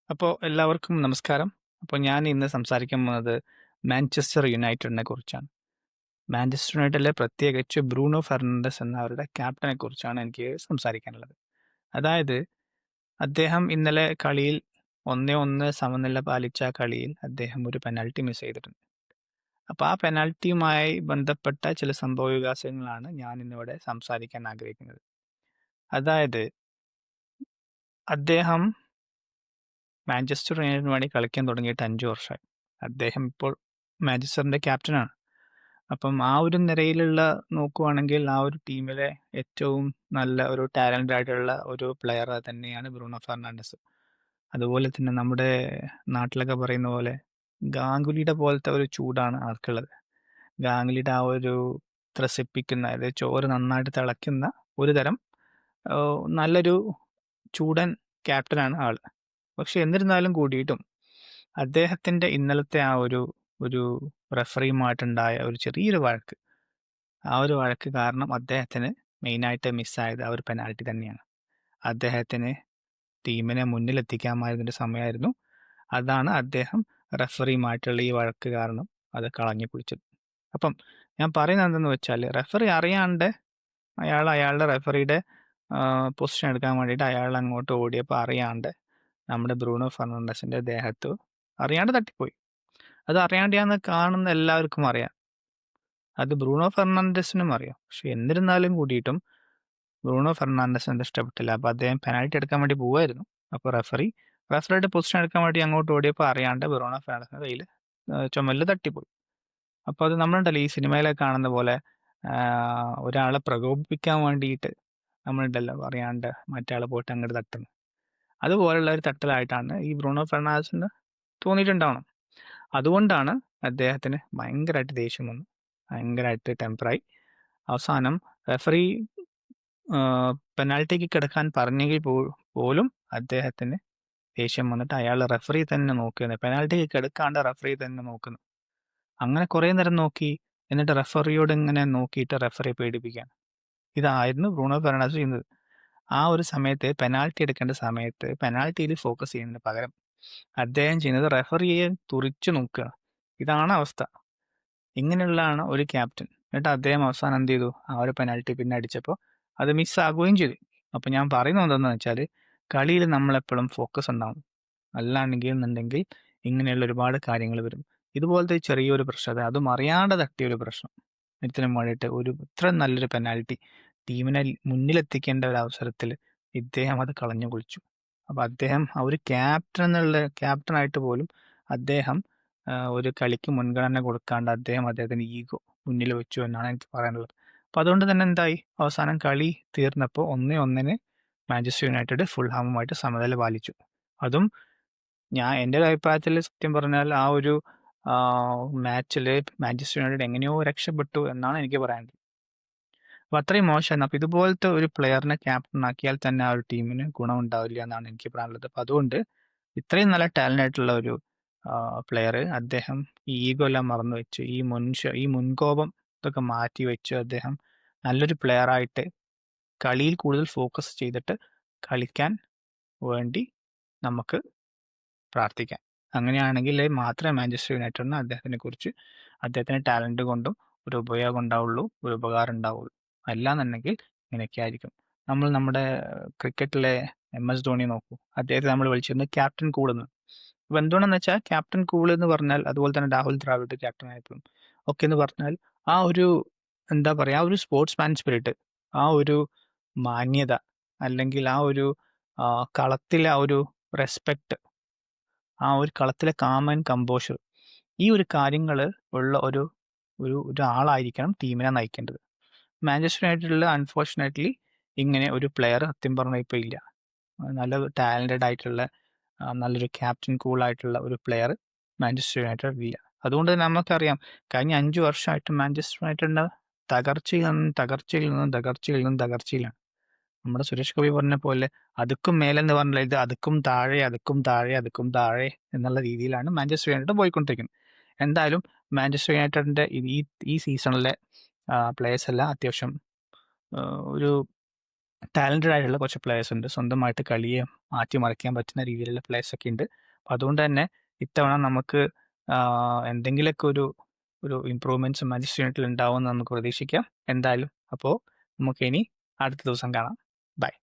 അപ്പോൾ എല്ലാവർക്കും നമസ്കാരം. അപ്പോൾ ഞാൻ ഇന്ന് സംസാരിക്കാൻ പോകുന്നത് മാഞ്ചസ്റ്റർ യുണൈറ്റഡിനെ കുറിച്ചാണ്. മാഞ്ചസ്റ്റർ യുണൈറ്റഡിലെ പ്രത്യേകിച്ച് ബ്രൂണോ ഫെർണാണ്ടസ് എന്ന അവരുടെ ക്യാപ്റ്റനെ കുറിച്ചാണ് എനിക്ക് സംസാരിക്കാനുള്ളത്. അതായത് അദ്ദേഹം ഇന്നലെ കളിയിൽ 1-1 സമനില പാലിച്ച കളിയിൽ അദ്ദേഹം ഒരു പെനാൽറ്റി മിസ് ചെയ്തിട്ടുണ്ട്. അപ്പോൾ ആ പെനാൽറ്റിയുമായി ബന്ധപ്പെട്ട ചില സംഭവവികാസങ്ങളാണ് ഞാൻ ഇന്നിവിടെ സംസാരിക്കാൻ ആഗ്രഹിക്കുന്നത്. അതായത് അദ്ദേഹം മാഞ്ചസ്റ്റർ യുണൈറ്റഡിന് വേണ്ടി കളിക്കാൻ തുടങ്ങിയിട്ട് 5 വർഷമായി. അദ്ദേഹം ഇപ്പോൾ മാഞ്ചസ്റ്ററിന്റെ ക്യാപ്റ്റനാണ്. അപ്പം ആ ഒരു നിരയിലുള്ള നോക്കുവാണെങ്കിൽ ആ ഒരു ടീമിലെ ഏറ്റവും നല്ല ഒരു ടാലന്റഡ് ആയിട്ടുള്ള ഒരു പ്ലെയർ തന്നെയാണ് ബ്രൂണോ ഫെർണാണ്ടസ്. അതുപോലെ തന്നെ നമ്മുടെ നാട്ടിലൊക്കെ പറയുന്ന പോലെ ഗാംഗുലിയുടെ പോലത്തെ ഒരു ചൂടാണ് ആൾക്കുള്ളത്. ഗാംഗുലിയുടെ ആ ഒരു ത്രസിപ്പിക്കുന്ന, അതായത് ചോറ് നന്നായിട്ട് തിളയ്ക്കുന്ന ഒരു തരം നല്ലൊരു ചൂടൻ ക്യാപ്റ്റനാണ് ആള്. പക്ഷെ എന്നിരുന്നാലും കൂടിയിട്ടും അദ്ദേഹത്തിന്റെ ഇന്നലത്തെ ആ ഒരു ഒരു റഫറിയുമായിട്ടുണ്ടായ ഒരു ചെറിയൊരു വഴക്ക്, ആ ഒരു വഴക്ക് കാരണം അദ്ദേഹത്തിന് മെയിനായിട്ട് മിസ്സായത് ആ ഒരു പെനാൽറ്റി തന്നെയാണ്. അദ്ദേഹത്തിന് ടീമിനെ മുന്നിലെത്തിക്കാമായിരുന്നൊരു സമയമായിരുന്നു. അതാണ് അദ്ദേഹം റഫറിയുമായിട്ടുള്ള ഈ വഴക്ക് കാരണം അത് കളഞ്ഞു കുളിച്ചത്. അപ്പം ഞാൻ പറയുന്നത് എന്തെന്ന് വെച്ചാൽ, റഫറി അറിയാണ്ട് അയാളുടെ റഫറിയുടെ പൊസിഷൻ എടുക്കാൻ വേണ്ടിയിട്ട് അയാൾ അങ്ങോട്ട് ഓടിയപ്പോൾ അറിയാണ്ട് നമ്മുടെ ബ്രൂണോ ഫെർണാണ്ടസിന്റെ ദേഹത്ത് അറിയാണ്ട് തട്ടിപ്പോയി. അത് അറിയാണ്ടെയാന്ന് കാണുന്ന എല്ലാവർക്കും അറിയാം. അത് ബ്രൂണോ ഫെർണാണ്ടസിനും അറിയാം. പക്ഷെ എന്നിരുന്നാലും കൂടിയിട്ടും ബ്രൂണോ ഫെർണാണ്ടസിന് അത് ഇഷ്ടപ്പെട്ടില്ല. അപ്പോൾ അദ്ദേഹം പെനാൽറ്റി എടുക്കാൻ വേണ്ടി പോവായിരുന്നു. അപ്പോൾ റഫറിയുടെ പൊസിഷൻ എടുക്കാൻ വേണ്ടി അങ്ങോട്ട് ഓടിയപ്പോൾ അറിയാണ്ട് ബ്രൂണോ ഫെർണാണ്ടസിന്റെ കയ്യിൽ ചുമലിൽ തട്ടിപ്പോയി. അപ്പോൾ അത് നമ്മളുണ്ടല്ലോ ഈ സിനിമയിലൊക്കെ കാണുന്ന പോലെ ഒരാളെ പ്രകോപിപ്പിക്കാൻ വേണ്ടിയിട്ട് നമ്മളുണ്ടല്ലോ അറിയാണ്ട് മറ്റേ ആൾ പോയിട്ട് അങ്ങോട്ട് തട്ടുന്നു. അതുപോലുള്ള ഒരു തട്ടലായിട്ടാണ് ഈ ബ്രൂണോ ഫെർണാണ്ടസിന് തോന്നിയിട്ടുണ്ടാവണം. അതുകൊണ്ടാണ് അദ്ദേഹത്തിന് ഭയങ്കരമായിട്ട് ദേഷ്യം വന്നു. ഭയങ്കരമായിട്ട് ടെമ്പറായി. അവസാനം റഫറി പെനാൽറ്റിക്ക് കിടക്കാൻ പറഞ്ഞെങ്കിൽ പോലും അദ്ദേഹത്തിന് ദേഷ്യം വന്നിട്ട് അയാൾ റഫറി തന്നെ നോക്കുന്നത്. പെനാൽറ്റിക്ക് കിടക്കാണ്ട് റഫറി തന്നെ നോക്കുന്നു. അങ്ങനെ കുറേ നേരം നോക്കി. എന്നിട്ട് റഫറിയോട് ഇങ്ങനെ നോക്കിയിട്ട് റഫറിയെ പേടിപ്പിക്കാൻ. ഇതായിരുന്നു ബ്രൂണോ ഫെർണാണ്ടസ് ചെയ്യുന്നത്. ആ ഒരു സമയത്ത് പെനാൽറ്റി എടുക്കേണ്ട സമയത്ത് പെനാൽറ്റിയിൽ ഫോക്കസ് ചെയ്യുന്നതിന് പകരം അദ്ദേഹം ചെയ്യുന്നത് റഫറിയെ തുറിച്ചു നോക്കുക. ഇതാണ് അവസ്ഥ. ഇങ്ങനെയുള്ളതാണ് ഒരു ക്യാപ്റ്റൻ. എന്നിട്ട് അദ്ദേഹം അവസാനം എന്ത് ചെയ്തു? ആ ഒരു പെനാൽറ്റി പിന്നെ അടിച്ചപ്പോൾ അത് മിസ്സാകുകയും ചെയ്തു. അപ്പോൾ ഞാൻ പറയുന്നത് എന്താണെന്ന് വെച്ചാൽ, കളിയിൽ നമ്മളെപ്പോഴും ഫോക്കസ് ഉണ്ടാവും. അല്ലാന്നുണ്ടെങ്കിൽ ഇങ്ങനെയുള്ള ഒരുപാട് കാര്യങ്ങൾ വരും. ഇതുപോലത്തെ ചെറിയൊരു പ്രശ്നം, അതും അറിയാതെ തട്ടിയൊരു പ്രശ്നം, ഇതിന് വേണ്ടിയിട്ട് ഇത്ര നല്ലൊരു പെനാൽറ്റി ടീമിനെ മുന്നിലെത്തിക്കേണ്ട ഒരു അവസരത്തിൽ ഇദ്ദേഹം അത് കളഞ്ഞു കുളിച്ചു. അപ്പോൾ അദ്ദേഹം ആ ഒരു ക്യാപ്റ്റനായിട്ട് പോലും അദ്ദേഹം ഒരു കളിക്ക് മുൻഗണന കൊടുക്കാണ്ട് അദ്ദേഹത്തിന്റെ ഈഗോ മുന്നിൽ വെച്ചു എന്നാണ് എനിക്ക് പറയാനുള്ളത്. അപ്പോൾ അതുകൊണ്ട് തന്നെ എന്തായി, അവസാനം കളി തീർന്നപ്പോൾ 1-1 മാഞ്ചസ്റ്റർ യുണൈറ്റഡ് ഫുൾഹാമുമായിട്ട് സമനില പാലിച്ചു. അതും എൻ്റെ ഒരു അഭിപ്രായത്തിൽ സത്യം പറഞ്ഞാൽ ആ ഒരു മാച്ചിൽ മാഞ്ചസ്റ്റർ യുണൈറ്റഡ് എങ്ങനെയോ രക്ഷപ്പെട്ടു എന്നാണ് എനിക്ക് പറയാനുള്ളത്. അപ്പോൾ അത്രയും മോശമായിരുന്നു. അപ്പോൾ ഇതുപോലത്തെ ഒരു പ്ലെയറിനെ ക്യാപ്റ്റൻ ആക്കിയാൽ തന്നെ ആ ഒരു ടീമിന് ഗുണമുണ്ടാവില്ല എന്നാണ് എനിക്ക് പറയാനുള്ളത്. അപ്പോൾ അതുകൊണ്ട് ഇത്രയും നല്ല ടാലന്റ് ആയിട്ടുള്ള ഒരു പ്ലെയർ, അദ്ദേഹം ഈ ഈഗോ എല്ലാം മറന്നു വെച്ച് ഈ മുൻകോപം ഇതൊക്കെ മാറ്റി വെച്ച് അദ്ദേഹം നല്ലൊരു പ്ലെയറായിട്ട് കളിയിൽ കൂടുതൽ ഫോക്കസ് ചെയ്തിട്ട് കളിക്കാൻ വേണ്ടി നമുക്ക് പ്രാർത്ഥിക്കാം. അങ്ങനെയാണെങ്കിൽ മാത്രമേ മാഞ്ചസ്റ്റർ യുണൈറ്റഡിന് അദ്ദേഹത്തിന്റെ ടാലന്റ് കൊണ്ടും ഒരു ഉപയോഗം ഉണ്ടാവുള്ളൂ, ഒരു ഉപകാരം ഉണ്ടാവുള്ളൂ. അല്ലാന്നുണ്ടെങ്കിൽ ഇങ്ങനെയൊക്കെ ആയിരിക്കും. നമ്മുടെ ക്രിക്കറ്റിലെ MS ധോണി നോക്കൂ. അദ്ദേഹത്തെ നമ്മൾ വിളിച്ചിരുന്നത് ക്യാപ്റ്റൻ കൂൾ എന്ന്. അപ്പോൾ എന്തുകൊണ്ടെന്ന് വെച്ചാൽ ക്യാപ്റ്റൻ കൂൾ എന്ന് പറഞ്ഞാൽ, അതുപോലെ തന്നെ രാഹുൽ ദ്രാവിഡ് ക്യാപ്റ്റൻ ആയപ്പോഴും ഒക്കെ എന്ന് പറഞ്ഞാൽ ആ ഒരു എന്താ പറയുക, ആ ഒരു സ്പോർട്സ്മാൻ സ്പിരിറ്റ്, ആ ഒരു മാന്യത, അല്ലെങ്കിൽ ആ ഒരു കളത്തിലെ ആ ഒരു റെസ്പെക്ട്, ആ ഒരു കളത്തിലെ കാം ആൻഡ് കമ്പോഷർ, ഈ ഒരു കാര്യങ്ങൾ ഉള്ള ഒരാളായിരിക്കണം ടീമിനെ നയിക്കേണ്ടത്. മാഞ്ചസ്റ്റർ യുണൈറ്റഡിൽ അൺഫോർച്ചുനേറ്റ്ലി ഇങ്ങനെ ഒരു പ്ലെയർ സത്യം പറഞ്ഞാൽ ഇപ്പോൾ ഇല്ല. നല്ല ടാലന്റഡ് ആയിട്ടുള്ള നല്ലൊരു ക്യാപ്റ്റൻ കൂളായിട്ടുള്ള ഒരു പ്ലെയർ മാഞ്ചസ്റ്റർ യുണൈറ്റഡ് ഇല്ല. അതുകൊണ്ട് തന്നെ നമുക്കറിയാം, കഴിഞ്ഞ 5 വർഷമായിട്ട് മാഞ്ചസ്റ്റർ യുണൈറ്റഡിന്റെ തകർച്ചയിലാണ്. നമ്മുടെ സുരേഷ് ഗോപി പറഞ്ഞ പോലെ അതുക്കും മേലെന്ന് പറഞ്ഞാൽ ഇത് അതുക്കും താഴെ, അതുക്കും താഴെ, അതുക്കും താഴെ എന്നുള്ള രീതിയിലാണ് മാഞ്ചസ്റ്റർ യുണൈറ്റഡ് പോയിക്കൊണ്ടിരിക്കുന്നത്. എന്തായാലും മാഞ്ചസ്റ്റർ യുണൈറ്റഡിന്റെ ഈ സീസണിലെ പ്ലേയേഴ്സ് എല്ലാം അത്യാവശ്യം ഒരു ടാലന്റഡ് ആയിട്ടുള്ള കുറച്ച് പ്ലേയേഴ്സ് ഉണ്ട്. സ്വന്തമായിട്ട് കളിയെ മാറ്റിമറിക്കാൻ പറ്റുന്ന രീതിയിലുള്ള പ്ലേയേഴ്സൊക്കെ ഉണ്ട്. അപ്പം അതുകൊണ്ട് തന്നെ ഇത്തവണ നമുക്ക് എന്തെങ്കിലുമൊക്കെ ഒരു ഇമ്പ്രൂവ്മെന്റ്സ് മാഞ്ചസ്റ്റർ യുണൈറ്റഡിൽ ഉണ്ടാവുമെന്ന് നമുക്ക് പ്രതീക്ഷിക്കാം എന്തായാലും. അപ്പോൾ നമുക്കിനി അടുത്ത ദിവസം കാണാം.